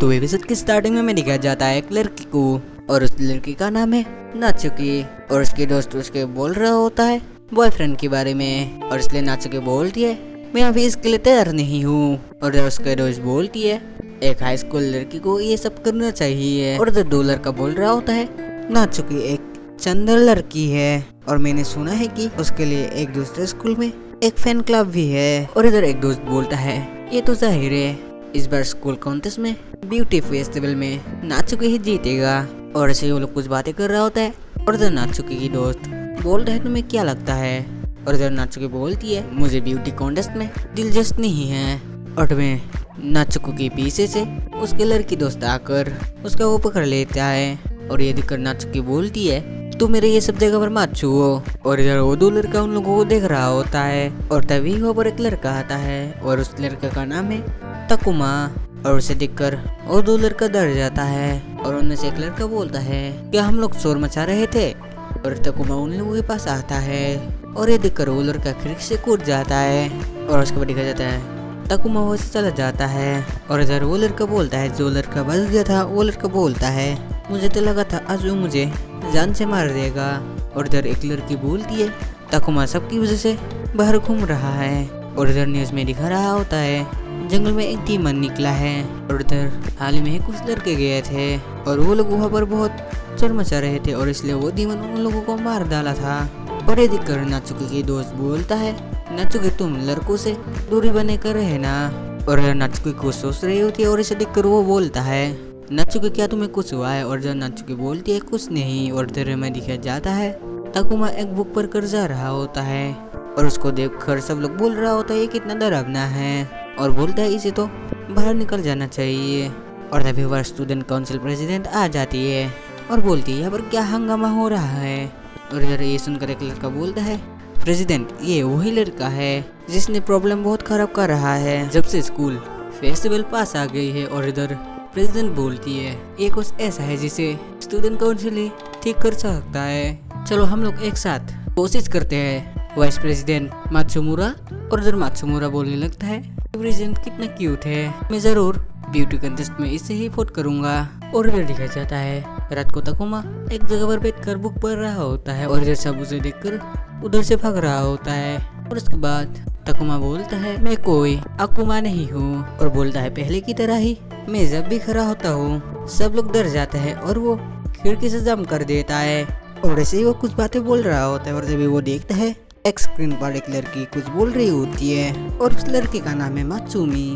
तो एपिसोड की स्टार्टिंग में हमें दिखाया जाता है एक लड़की को, और उस लड़की का नाम है नाचुकी। और उसके दोस्त उसके बोल रहा होता है बॉयफ्रेंड के बारे में, और इसलिए नाचुकी बोलती है मैं अभी इसके लिए तैयार नहीं हूँ। और उसके दोस्त बोलती है एक हाई स्कूल लड़की को ये सब करना चाहिए। और दो लड़का बोल रहा होता है नाचुकी एक चंदर लड़की है, और मैंने सुना है कि उसके लिए एक दूसरे स्कूल में एक फैन क्लब भी है। और इधर एक दोस्त बोलता है ये तो जाहिर है इस बार स्कूल कॉन्टेस्ट में ब्यूटी फेस्टिवल में नाचुकी ही जीतेगा। और ऐसे वो लोग कुछ बातें कर रहा होता है, और इधर नाचुकी की दोस्त बोलता है तुम्हें क्या लगता है। और इधर नाचुकी बोलती है मुझे ब्यूटी कॉन्टेस्ट में दिलचस्प नहीं है। और मैं नाचुकी के पीछे से उसके लड़की दोस्त आकर उसका वो पकड़ लेता है, और ये देखकर नाचुकी बोलती है तू मेरे ये सब जगह पर मत छुओ। और इधर वो दो लड़का उन लोगों को देख रहा होता है, और तभी वहाँ पर एक लड़का आता है, और उस लड़के का नाम है तकुमा। और उसे देखकर वो दो लड़का डर जाता है, और उनमें से एक लड़का बोलता है क्या हम लोग शोर मचा रहे थे। और तकुमा उन लोगों के पास आता है, और ये देखकर वो लड़का खिड़की से कूद जाता है, और उसके बाद दिखा जाता है तकुमा वहाँ से चला जाता है। और इधर वो लड़का बोलता है जो लड़का बच गया था वो लड़का बोलता है मुझे तो लगा था आज वो मुझे जान से मार देगा। और इधर एक लड़की बोलती है तकुमा सबकी वजह से बाहर घूम रहा है। और इधर न्यूज में दिखा रहा होता है जंगल में एक डीमन निकला है। और इधर हाल ही में कुछ लड़के गए थे, और वो लोग वहाँ पर बहुत शोर मचा रहे थे, और इसलिए वो डीमन उन लोगों को मार डाला था। और ये देखकर नाचुकी की दोस्त बोलता है नाचुकी तुम लड़कों से दूरी बने कर रहना। और नाचुकी को सोच रही होती है, और इसे देखकर वो बोलता है नाचुकी क्या तुम्हें कुछ हुआ है। और जब नाचुकी बोलती है कुछ नहीं। और इधर में दिखाया जाता है तकुमा एक बुक पर कर जा रहा होता है, और उसको देखकर सब लोग बोल रहा होता है ये कितना डरावना है, और बोलता है इसे तो बाहर निकल जाना चाहिए। और तभी हमारा स्टूडेंट काउंसिल प्रेसिडेंट आ जाती है, और बोलती है यहाँ पर क्या हंगामा हो रहा है। और इधर ये सुनकर एक लड़का बोलता है प्रेसिडेंट ये वही लड़का है जिसने प्रॉब्लम बहुत खराब कर रहा है जब से स्कूल फेस्टिवल पास आ गई है। और इधर प्रेसिडेंट बोलती है ये कुछ ऐसा है जिसे स्टूडेंट काउंसिल ही ठीक कर सकता है, चलो हम लोग एक साथ कोशिश करते हैं। Vice president Matsumura. और इधर मात्सुमुरा बोलने लगता है प्रेसिडेंट कितना क्यूट है, मैं जरूर ब्यूटी कंटेस्ट में इससे ही वोट करूंगा। और इधर दिखाया जाता है रात को तकुमा एक जगह पर बैठकर बुक पढ़ रहा होता है, और इधर सब उसे देखकर उधर से भाग रहा होता है। और उसके बाद तकुमा बोलता है मैं कोई अकुमा नहीं हूँ, और बोलता है पहले की तरह ही मैं जब भी खड़ा होता हूँ सब लोग डर जाते हैं, और वो खिड़की से जम कर देता है। और ऐसे ही वो कुछ बातें बोल रहा होता है, और जब वो देखता है एक स्क्रीन पर एक लड़की कुछ बोल रही होती है, और उस लड़की का नाम है मात्सुमी।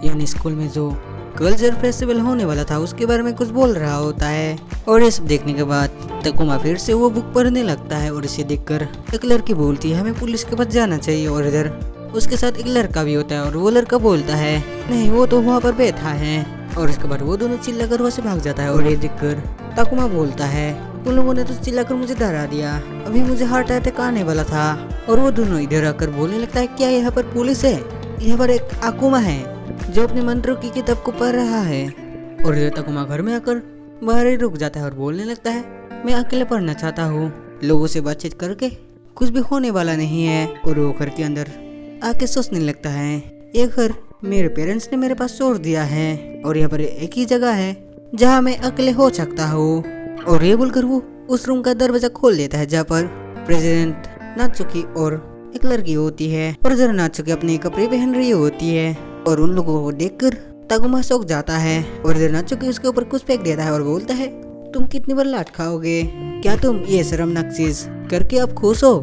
यानी स्कूल में जो कल्चर फेस्टिवल होने वाला था उसके बारे में कुछ बोल रहा होता है। और ये सब देखने के बाद तकुमा फिर से वो बुक पढ़ने लगता है, और इसे देखकर एक लड़की बोलती है हमें पुलिस के पास जाना चाहिए। और इधर उसके साथ एक लड़का भी होता है, और वो लड़का बोलता है नहीं वो तो वहाँ पर बैठा है। और इसके बाद वो दोनों चिल्लाकर वहाँ से भाग जाता है। और ये देखकर तकुमा बोलता है उन लोगों ने तो चिल्लाकर मुझे डरा दिया, अभी मुझे हार्ट अटैक आने वाला था। और वो दोनों इधर आकर बोलने लगता है क्या यहाँ पर पुलिस है, यहाँ पर एक अकुमा है जो अपने मंत्रों की किताब को पढ़ रहा है। और इधर तकुमा घर में आकर बाहर ही रुक जाता है, और बोलने लगता है मैं अकेले पढ़ना चाहता हूँ, लोगों से बातचीत करके कुछ भी होने वाला नहीं है। और वो घर के अंदर आके सोचने लगता है ये घर मेरे पेरेंट्स ने मेरे पास छोड़ दिया है, और यहाँ पर एक ही जगह है जहाँ मैं अकेले हो सकता हूँ। और ये बोलकर वो उस रूम का दरवाजा खोल देता है जहाँ पर प्रेसिडेंट नाचुकी और एक लड़की होती है। और इधर नाचुकी अपने कपड़े पहन रही होती है, और उन लोगों को देखकर तकुमा शौक जाता है। और इधर नाचुकी उसके ऊपर कुछ फेंक देता है, और बोलता है तुम कितनी बार लात खाओगे, क्या तुम ये शर्मनाक चीज करके अब खुश हो।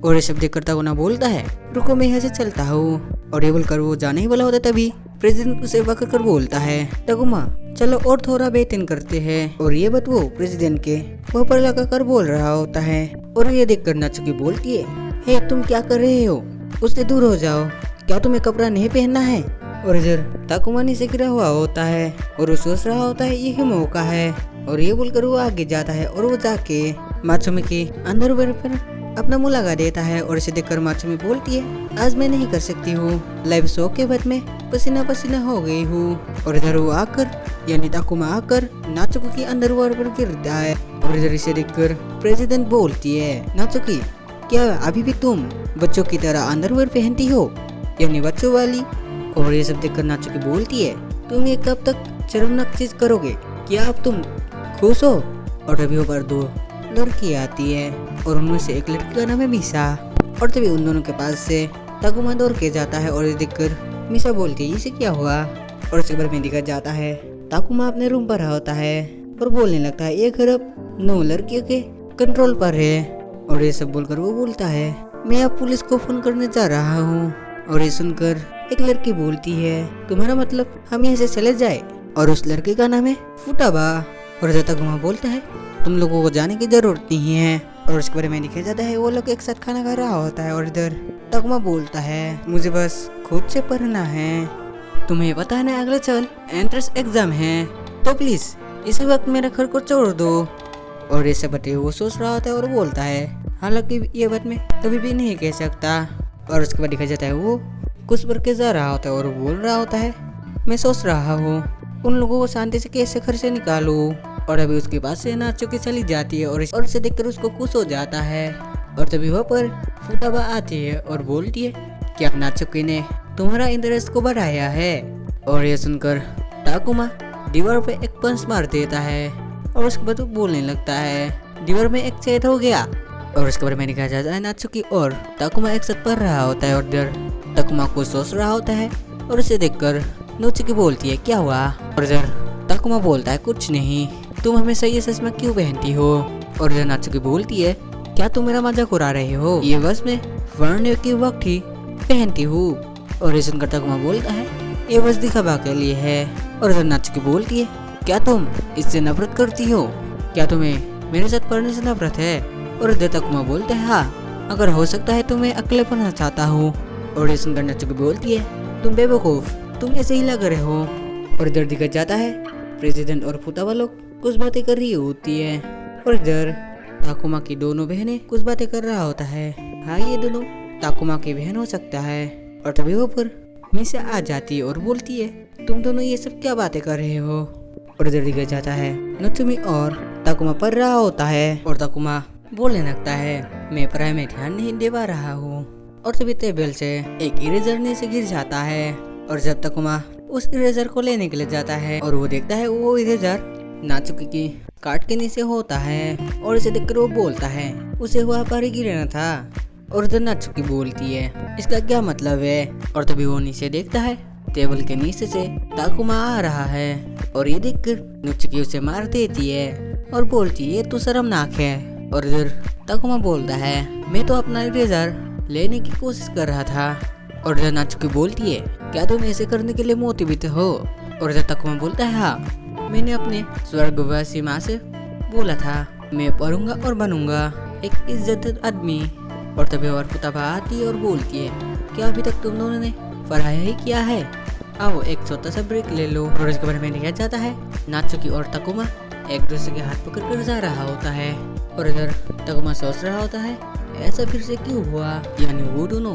और ये सब देखकर तकुमा बोलता है रुको मैं यहाँ से चलता हूँ। और ये बोलकर वो जाने ही वाला होता है, तभी प्रेसिडेंट उसे पकड़ बोलता है तकुमा चलो और थोड़ा बेहतरीन करते हैं। और ये बात वो प्रेसिडेंट के वहाँ पर लगा कर बोल रहा होता है। और ये देखकर नाचुकी बोलती है हे तुम क्या कर रहे हो, उससे दूर हो जाओ, क्या तुम्हें कपड़ा नहीं पहनना है। और इधर तकुमा नीचे गिरा हुआ होता है, और वो सोच रहा होता है यही मौका है। और ये बोलकर वो आगे जाता है, और वो जाके मात्सुमी के अंडरवेयर पर अपना मुंह लगा देता है। और इसे देखकर मात्सुमी बोलती है आज मैं नहीं कर सकती हूँ, लाइव शो के बाद में पसीना पसीना हो गई हूँ। और इधर वो आकर यानी तकुमा आकर नाचुकी के अंडरवेयर पर गिरता है। और इधर इसे देखकर प्रेसिडेंट बोलती है नाचुकी क्या अभी भी तुम बच्चों की तरह अंडरवेयर पहनती हो, यानी बच्चों वाली। और ये सब देखकर नाचुकी बोलती है तुम ये कब तक शर्मनाक चीज करोगे? क्या अब तुम खुश हो? और तभी ऊपर दो लड़की आती है और उनमें से एक लड़की का नाम है मीसा। और तभी उन दोनों के पास से ताकुमा दौड़ के जाता है और ये देखकर मीसा बोलती है इसे क्या हुआ। और उसके बाद में दिखा जाता है ताकुमा अपने रूम पर होता है और बोलने लगता है ये घर अब 9 लड़कियों के कंट्रोल पर है। और ये सब बोलकर वो बोलता है मैं अब पुलिस को फोन करने जा रहा हूँ। और ये सुनकर एक लड़की बोलती है तुम्हारा मतलब हम यहाँ से चले जाए? और उस लड़के का नाम है फुटाबा। और ताकुमा बोलता है तुम लोगों को जाने की जरूरत नहीं है। और उसके बारे में दिखा जाता है वो लोग एक साथ खाना खा रहा होता है और इधर ताकुमा बोलता है मुझे बस खुद से पढ़ना है, तुम्हें पता है ना अगले साल एंट्रेंस एग्जाम है, तो प्लीज इसी वक्त मेरे घर को छोड़ दो। और ये सब बातें वो सोच रहा होता है और बोलता है हालांकि ये बात मैं कभी भी नहीं कह सकता। और उसके बाद दिखा जाता है वो कुछ पर के जा रहा होता है और बोल रहा होता है मैं सोच रहा हूँ उन लोगों को शांति से कैसे घर से निकालूं। और अभी उसके पास से नाचुकी चली जाती है और इसे देखकर उसको खुश हो जाता है। और तभी वहाँ पर फुटाबा आती है और बोलती है कि अब नाचुकी ने तुम्हारा इंटरेस्ट को बढ़ाया है। और ये सुनकर ताकुमा दीवार पे एक पंच मार देता है और उसके बाद वो बोलने लगता है दीवार में एक छेद हो गया। और उसके बारे में दिखाया जाता है नाचुकी और ताकुमा एक साथ पढ़ रहा होता है और इधर ताकुमा कुछ सोच रहा होता है और उसे देखकर नाचुकी बोलती है क्या हुआ? और इधर ताकुमा बोलता है कुछ नहीं, तुम हमेशा ये चश्मा क्यों पहनती हो? और इधर नाचुकी बोलती है क्या तुम मेरा मजाक उड़ा रहे हो? ये बस मैं पढ़ने के वक्त ही पहनती हूँ। और ये सुनकर ताकुमा बोलता है ये बस दिखावा के लिए है। और इधर नाचुकी बोलती है क्या तुम इससे नफरत करती हो? क्या तुम्हें मेरे साथ पढ़ने से नफरत है? और इधर ताकुमा बोलता है हाँ, अगर हो सकता है तो मैं अकेले पढ़ना चाहता हूँ। और ये सुनकर नाचुकी बोलती है तुम बेवकूफ, तुम ऐसे ही लग रहे हो। और इधर दिखा जाता है प्रेसिडेंट और फुटाबा लोग कुछ बातें कर रही होती है और इधर ताकुमा की दोनों बहनें कुछ बातें कर रहा होता है हाँ ये दोनों ताकुमा की बहन हो सकता है। और तभी वो पर मीसा आ जाती है और बोलती है तुम दोनों ये सब क्या बातें कर रहे हो? और इधर दिखा जाता है नत्सुमी और ताकुमा पढ़ रहा होता है और ताकुमा बोलने लगता है मैं पढ़ाई में ध्यान नहीं दे पा रहा हूँ। और तभी टेबल से एक इरेजर नीचे गिर जाता है और जब ताकुमा उस इरेजर को लेने के लिए जाता है और वो देखता है वो इरेजर नाचुकी की काट के नीचे होता है और इसे देखकर वो बोलता है उसे वहाँ पर ही गिरना था। और इधर नाचुकी बोलती है इसका क्या मतलब है? और तभी वो नीचे देखता है टेबल के नीचे से ताकुमा आ रहा है और ये देखकर नाचुकी उसे मार देती है और बोलती है तू शर्मनाक है। और इधर ताकुमा बोलता है मैं तो अपना इरेजर लेने की कोशिश कर रहा था। और इधर नाचुकी बोलती है क्या तुम ऐसे करने के लिए मोटिवेट हो? और इधर ताकुमा बोलता है हाँ, मैंने अपने स्वर्गवासी माँ से बोला था मैं पढ़ूंगा और बनूंगा एक इज्जत आदमी। और तभी और फुटाबा आती है और बोलती है क्या अभी तक तुम दोनों ने पढ़ाया ही किया है? आओ एक छोटा सा ब्रेक ले लो। और इसके बारे में दिखाया जाता है नाचुकी और ताकुमा एक दूसरे के हाथ पकड़ कर जा रहा होता है। और इधर ताकुमा सोच रहा होता है ऐसा फिर से क्यों हुआ, यानी वो दोनों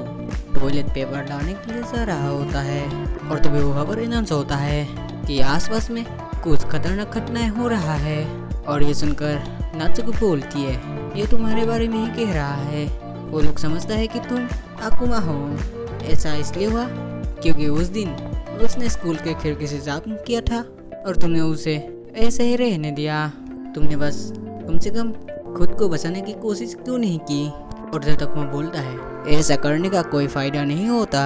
टॉयलेट पेपर डालने के लिए जा रहा होता है। और तभी वो खबर अनाउंस होता है कि आसपास में कुछ खतरनाक घटनाएं हो रहा है। और ये सुनकर नाचुकी बोलती है ये तुम्हारे बारे में ही कह रहा है, वो लोग समझता है कि तुम आकुमा हो। ऐसा इसलिए हुआ क्योंकि उस दिन उसने स्कूल के खिड़की से जाप किया था और तुमने उसे ऐसे ही रहने दिया। तुमने बस कम से कम खुद को बचाने की कोशिश क्यों नहीं की? और ताकुमा बोलता है ऐसा करने का कोई फायदा नहीं होता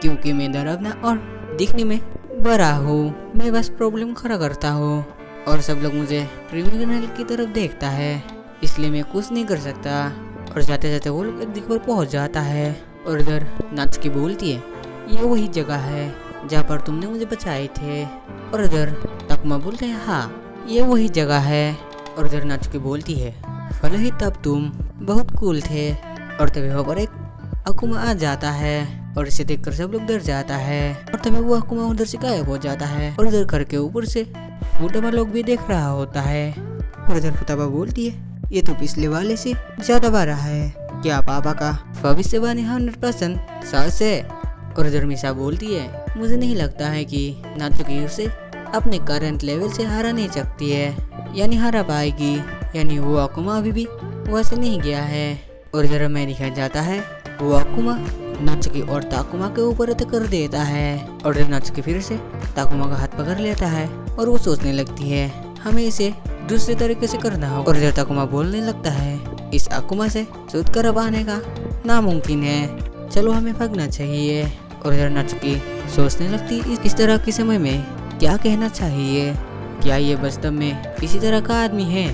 क्योंकि मैं डरावना और दिखने में बड़ा हूँ, मैं बस प्रॉब्लम खड़ा करता हूँ और सब लोग मुझे क्रिमिनल की तरफ देखता है, इसलिए मैं कुछ नहीं कर सकता। और जाते जाते वो लोग एक दिख पर पहुँच जाता है और इधर नाचुकी बोलती है ये वही जगह है जहाँ पर तुमने मुझे बचाए थे। और इधर ताकुमा बोलते हैं हाँ ये वही जगह है। और इधर नाचुकी बोलती है भले ही तब तुम बहुत कूल थे। और तभी वहाँ पर एक अकुमा आ जाता है और इसे देखकर सब लोग डर जाता है। और तभी वो अकुमा उधर से गायब हो जाता है और इधर घर के ऊपर से फुटाबा लोग भी देख रहा होता है। और इधर फुटाबा बोलती है ये तो पिछले वाले से ज्यादा बड़ा है, क्या पापा का भविष्यवाणी 100% सच है? और इधर मीसा बोलती है मुझे नहीं लगता है कि नाचुकी उसे अपने करंट लेवल से हरा नहीं सकती है, यानी हरा पाएगी, यानी वो अकुमा अभी भी वैसे नहीं गया है। और इधर में दिखाया जाता है वो अकुमा नाचुकी और ताकुमा के ऊपर अटैक कर देता है और नाचुकी फिर से ताकुमा का हाथ पकड़ लेता है और वो सोचने लगती है हमें इसे दूसरे तरीके से करना होगा। और ताकुमा बोलने लगता है इस आकुमा से छूट कर अब आने का नामुमकिन है, चलो हमें भागना चाहिए। और नाचुकी सोचने लगती इस तरह के समय में क्या कहना चाहिए, क्या ये वास्तव में इसी तरह का आदमी है।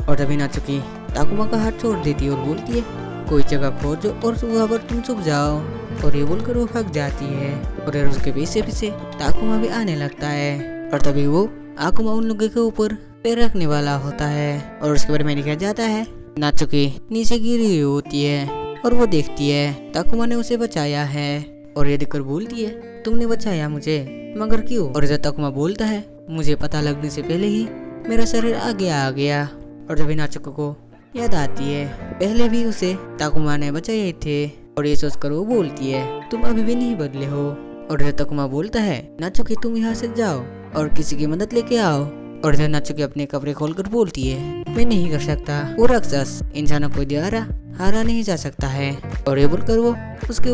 और तभी नाचुकी ताकुमा का हाथ छोड़ देती है और बोलती है कोई जगह खोजो और वहाँ पर तुम छुप जाओ। और ये बोलकर वो भाग जाती है और उसके पीछे पीछे ताकुमा भी आने लगता है। और तभी वो आकुमा उन लोगों के ऊपर पैर रखने वाला होता है और उसके बारे में लिखा जाता है नाचुकी नीचे गिरी हुई होती है और वो देखती है ताकुमा ने उसे बचाया है। और ये देखकर बोलती है तुमने बचाया मुझे, मगर क्यों। और ताकुमा बोलता है मुझे पता लगने से पहले ही मेरा शरीर आगे आ गया। और तभी नाचुकी को याद आती है पहले भी उसे ताकुमा ने बचाए थे। और ये सोचकर वो बोलती है तुम अभी भी नहीं बदले हो। और ताकुमा बोलता है नाचुकी तुम यहाँ से जाओ और किसी की मदद लेके आओ। और नाचुकी अपने कपड़े खोलकर बोलती है मैं नहीं कर सकता, वो राक्षस इंसानों को द्वारा हारा नहीं जा सकता है। और ये बोलकर वो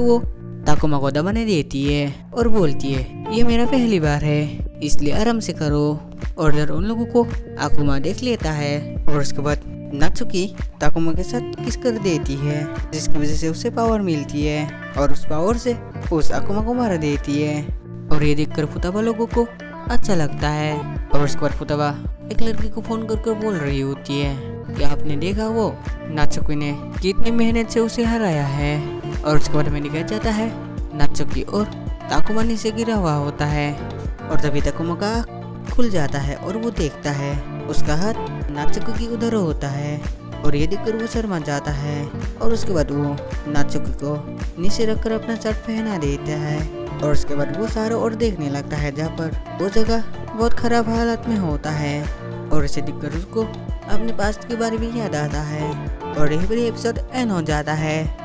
वो ताकुमा को दबाने देती है और बोलती है ये मेरा पहली बार है इसलिए आराम से करो। और उन लोगों को आकुमा देख लेता है और उसके बाद नाचुकी ताकुमा के साथ किस कर देती है जिसकी वजह से उसे पावर मिलती है और उस पावर से उस आकुमा को मार देती है। और ये देखकर फुताबा लोगों को अच्छा लगता है। और उसके बाद फुताबा एक लड़की को फोन कर बोल रही होती है क्या आपने देखा वो नाचुकी ने कितनी मेहनत से उसे हराया है। और उसके बाद में लिखा जाता है नाचुकी और ताकुमा नीचे गिरा हुआ होता है। और तभी ताकुमा का आँख खुल जाता है और वो देखता है उसका हाथ नाचुकी की उधर होता है। और ये देखकर वो शर्मा जाता है और उसके बाद वो नाचुकी को नीचे रखकर अपना शर्ट पहना देता है। और उसके बाद वो सारा और देखने लगता है जहाँ पर वो जगह बहुत खराब हालत में होता है। और इसे देखकर उसको अपने पास्ट के बारे में याद आता है और यही पर एपिसोड एंड हो जाता है।